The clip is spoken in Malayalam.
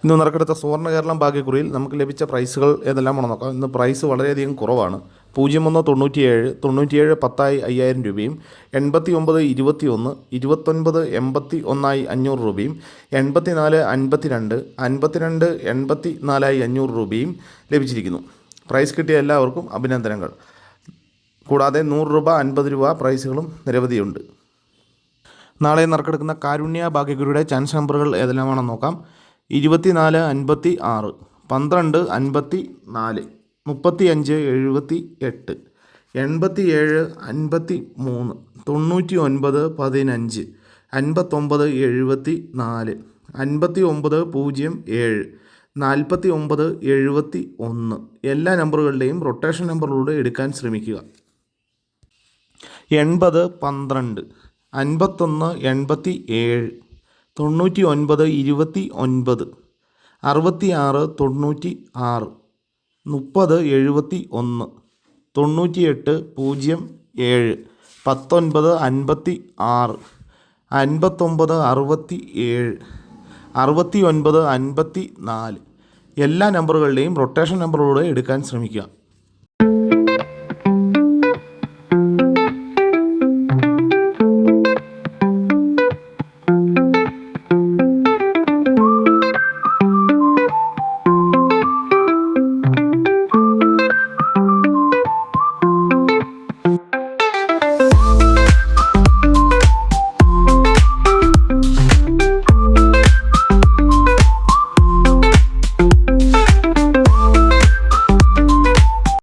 ഇന്ന് നറുക്കെടുത്ത സുവർണ്ണ കേരളം ഭാഗ്യക്കുറിയിൽ നമുക്ക് ലഭിച്ച പ്രൈസുകൾ ഏതെല്ലാമാണെന്ന് നോക്കാം. ഇന്ന് പ്രൈസ് വളരെയധികം കുറവാണ്. 0197 97 10 5000 രൂപയും 89 21 29 81 500 രൂപയും 84 52 52 84 500 രൂപയും ലഭിച്ചിരിക്കുന്നു. പ്രൈസ് കിട്ടിയ എല്ലാവർക്കും അഭിനന്ദനങ്ങൾ. കൂടാതെ 100 രൂപ 50 രൂപ പ്രൈസുകളും നിരവധിയുണ്ട്. നാളെ നറുക്കെടുക്കുന്ന കാരുണ്യ ഭാഗ്യക്കുറിയുടെ ചാൻസ് നമ്പറുകൾ ഏതെല്ലാമാണെന്ന് നോക്കാം. 24 56 12 54 35 78 87 53 99 15 59 74 59 07 49 71 എല്ലാ നമ്പറുകളുടെയും റൊട്ടേഷൻ നമ്പറിലൂടെ എടുക്കാൻ ശ്രമിക്കുക. 80 12 51 87 99 29 66 96 30 71 98 07 19 56 59 67 69 54 എല്ലാ നമ്പറുകളുടെയും റൊട്ടേഷൻ നമ്പറിലൂടെ എടുക്കാൻ ശ്രമിക്കുക.